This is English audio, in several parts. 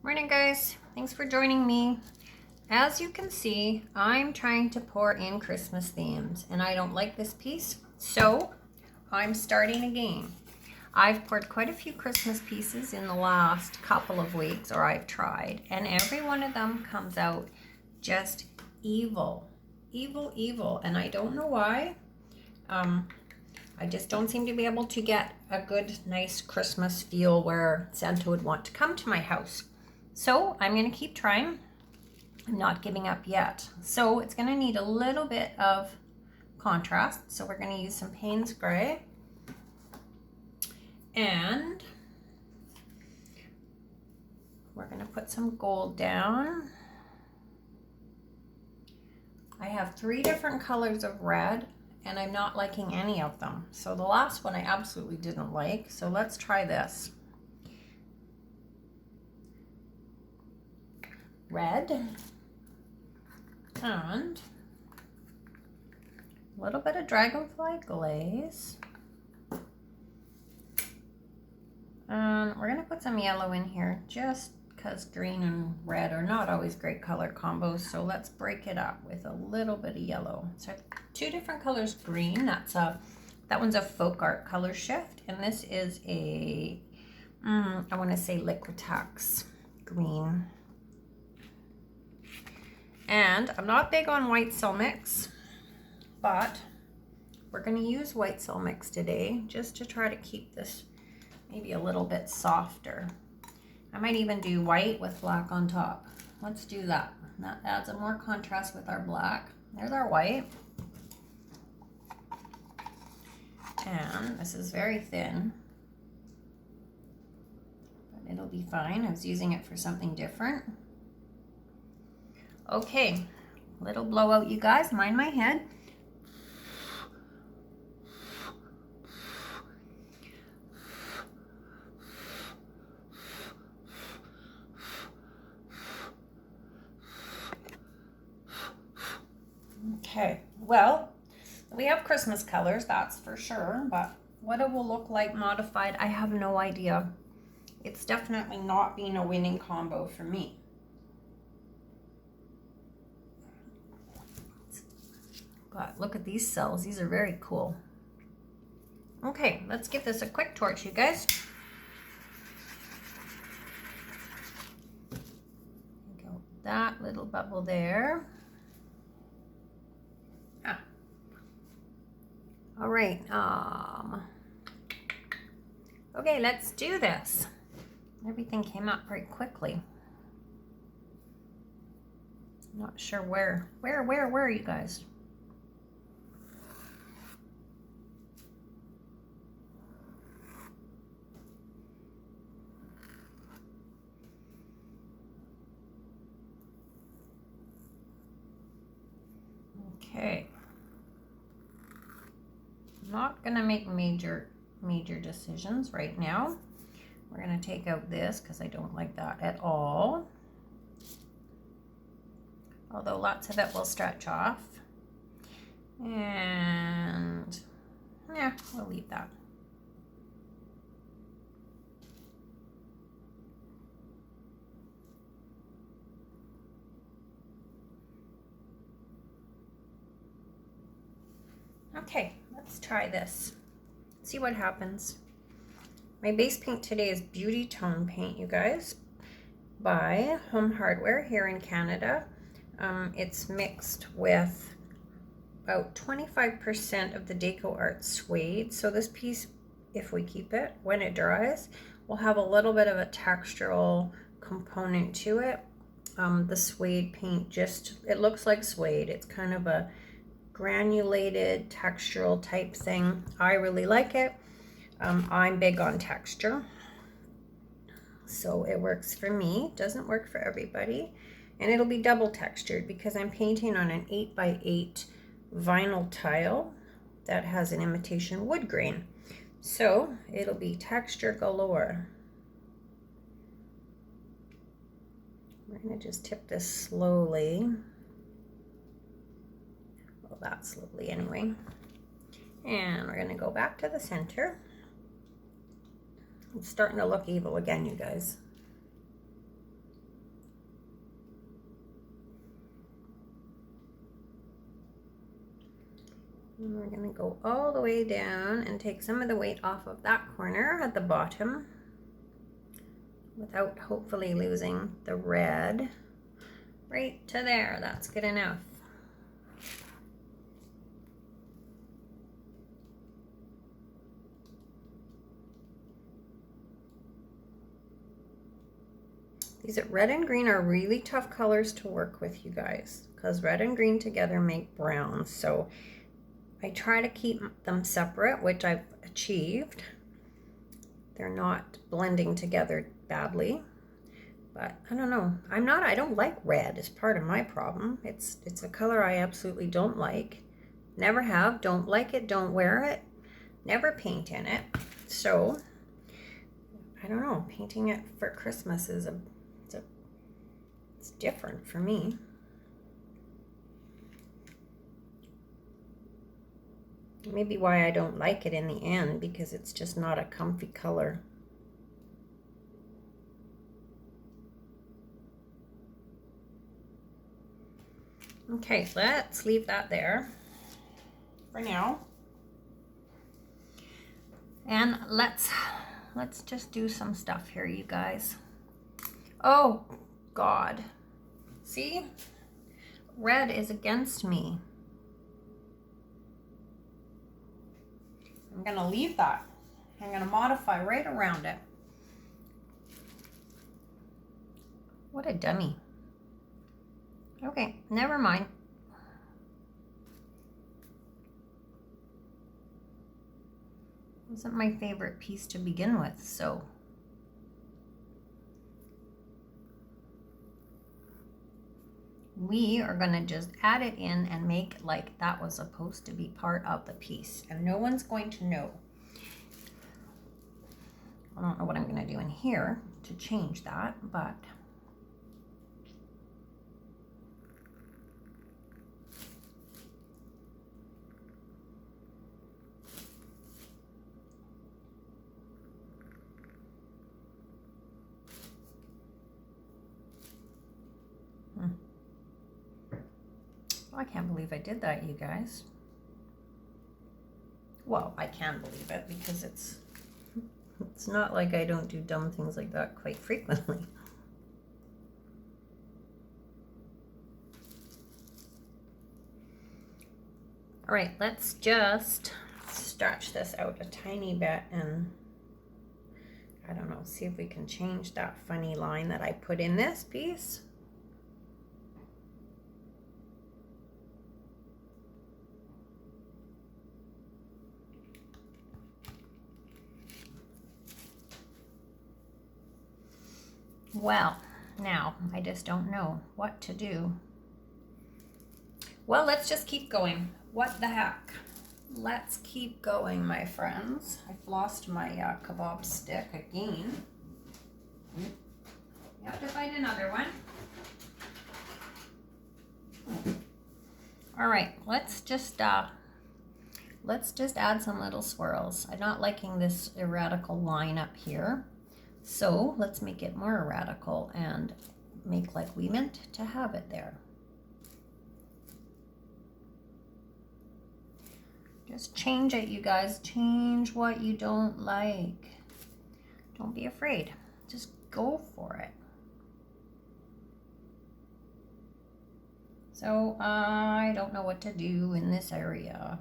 Morning guys, thanks for joining me. As you can see, I'm trying to pour in Christmas themes and I don't like this piece, so I'm starting again. I've poured quite a few Christmas pieces in the last couple of weeks, or I've tried, and every one of them comes out just evil, and I don't know why. I just don't seem to be able to get a good, nice Christmas feel where Santa would want to come to my house. So I'm going to keep trying. I'm not giving up yet. So it's going to need a little bit of contrast. So we're going to use some Paynes gray. And we're going to put some gold down. I have 3 different colors of red, and I'm not liking any of them. So the last one I absolutely didn't like. So let's try this. Red and a little bit of dragonfly glaze. And we're going to put some yellow in here just because green and red are not always great color combos. So let's break it up with a little bit of yellow. So I have 2 different colors green. That one's a folk art color shift. And this is a, I want to say Liquitex green. And I'm not big on white cell mix, but we're going to use white cell mix today just to try to keep this maybe a little bit softer. I might even do white with black on top. Let's do that. That adds a more contrast with our black. There's our white. And this is very thin, but it'll be fine. I was using it for something different. Okay, little blowout, you guys. Mind my head. Okay, well, we have Christmas colors, that's for sure, but what it will look like modified, I have no idea. It's definitely not being a winning combo for me. God, look at these cells. These are very cool. Okay, let's give this a quick torch, you guys. Go that little bubble there. All right. Okay, let's do this. Everything came out very quickly. Not sure where you guys? Okay. I'm not gonna make major decisions right now. We're gonna take out this because I don't like that at all. Although lots of it will stretch off. And yeah, we'll leave that. Okay, let's try this. See what happens. My base paint today is Beauty Tone paint, you guys, by Home Hardware here in Canada. It's mixed with about 25% of the Deco Art suede. So this piece, if we keep it, when it dries, will have a little bit of a textural component to it. The suede paint it looks like suede. It's kind of a granulated textural type thing. I really like it. I'm big on texture, so it works for me. Doesn't work for everybody, and it'll be double textured because I'm painting on an 8x8 vinyl tile that has an imitation wood grain, so it'll be texture galore. We're gonna just tip this slowly. Well, that slowly anyway. And we're gonna go back to the center. It's starting to look evil again, you guys. And we're gonna go all the way down and take some of the weight off of that corner at the bottom without hopefully losing the red. Right to there, that's good enough. These red and green are really tough colors to work with, you guys, because red and green together make brown. So I try to keep them separate, which I've achieved. They're not blending together badly, but I don't know. I don't like red is part of my problem. It's a color I absolutely don't like. Never have, don't like it, don't wear it, never paint in it. So I don't know, painting it for Christmas is it's different for me. Maybe why I don't like it in the end, because it's just not a comfy color. Okay, let's leave that there for now. And let's just do some stuff here, you guys. Oh God, see, red is against me. I'm gonna leave that. I'm gonna modify right around it. What a dummy. Okay, never mind. Wasn't my favorite piece to begin with, so. We are gonna just add it in and make like that was supposed to be part of the piece, and no one's going to know. I don't know what I'm gonna do in here to change that, but I can't believe I did that, you guys. Well, I can believe it because it's not like I don't do dumb things like that quite frequently. All right, let's just stretch this out a tiny bit and I don't know, see if we can change that funny line that I put in this piece. Well, now I just don't know what to do. Well, let's just keep going. What the heck? Let's keep going, my friends. I've lost my kebab stick again. You have to find another one. All right, let's just add some little swirls. I'm not liking this erratical line up here. So let's make it more erratical and make like we meant to have it there. Just change it, you guys. Change what you don't like. Don't be afraid. Just go for it. So I don't know what to do in this area.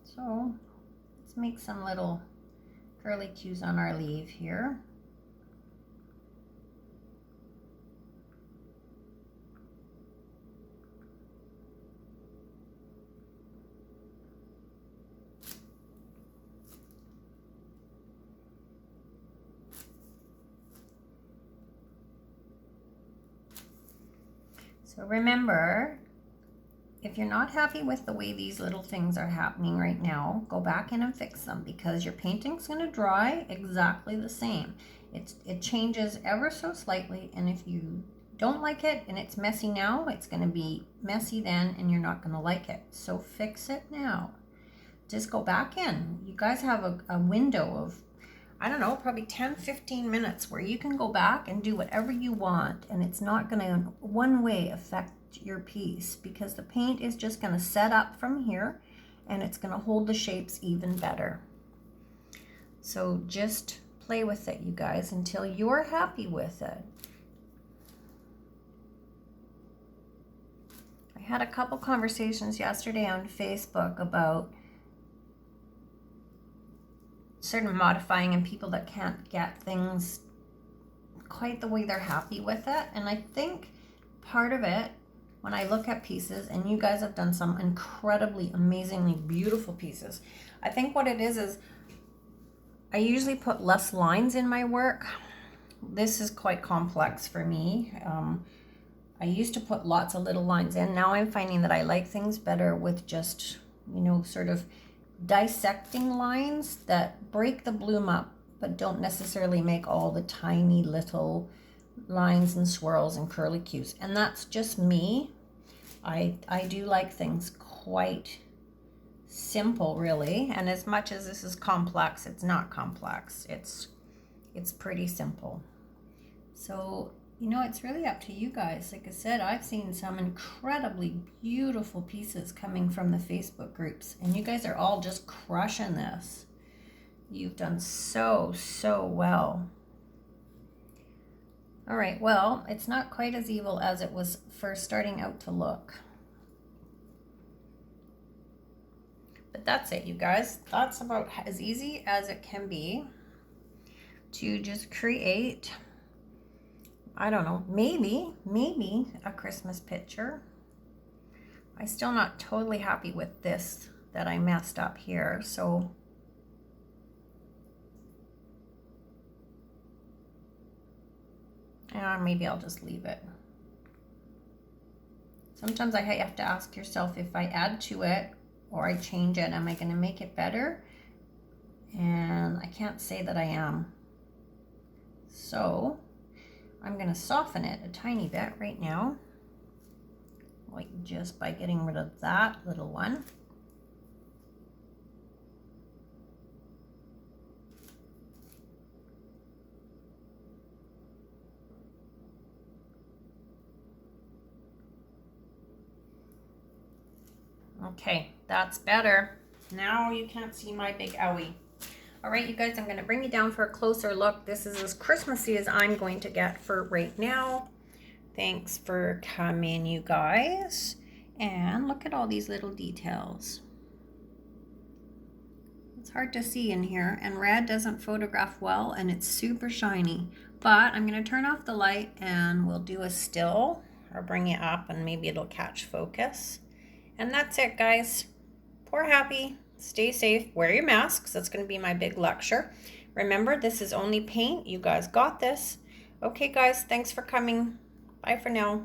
So let's make some little curly cues on our leaf here. So remember, if you're not happy with the way these little things are happening right now, go back in and fix them, because your painting's going to dry exactly the same. It changes ever so slightly, and if you don't like it and it's messy now, it's going to be messy then and you're not going to like it. So fix it now. Just go back in. You guys have a window of, I don't know, probably 10-15 minutes where you can go back and do whatever you want, and it's not going to one way affect your piece, because the paint is just going to set up from here and it's going to hold the shapes even better. So just play with it, you guys, until you're happy with it. I had a couple conversations yesterday on Facebook about sort of modifying and people that can't get things quite the way they're happy with it. And I think part of it, when I look at pieces, and you guys have done some incredibly, amazingly beautiful pieces, I think what it is I usually put less lines in my work. This is quite complex for me. I used to put lots of little lines in. Now I'm finding that I like things better with just, you know, sort of dissecting lines that break the bloom up, but don't necessarily make all the tiny little lines and swirls and curly cues. And that's just me. I do like things quite simple, really. And as much as this is complex, it's not complex. It's pretty simple. So, you know, it's really up to you guys. Like I said, I've seen some incredibly beautiful pieces coming from the Facebook groups, and you guys are all just crushing this. You've done so well. All right, well, it's not quite as evil as it was first starting out to look. But that's it, you guys. That's about as easy as it can be to just create, I don't know, maybe a Christmas picture. I'm still not totally happy with this that I messed up here, so maybe I'll just leave it. Sometimes I have to ask yourself, if I add to it or I change it, am I going to make it better? And I can't say that I am. So I'm going to soften it a tiny bit right now, like just by getting rid of that little one. Okay, that's better. Now you can't see my big owie. All right, you guys, I'm going to bring you down for a closer look. This is as Christmassy as I'm going to get for right now. Thanks for coming, you guys. And look at all these little details. It's hard to see in here, and red doesn't photograph well, and it's super shiny. But I'm going to turn off the light and we'll do a still, or bring it up and maybe it'll catch focus. And that's it, guys. Pour happy, stay safe, wear your masks. That's going to be my big lecture. Remember, this is only paint. You guys got this. Okay, guys, thanks for coming. Bye for now.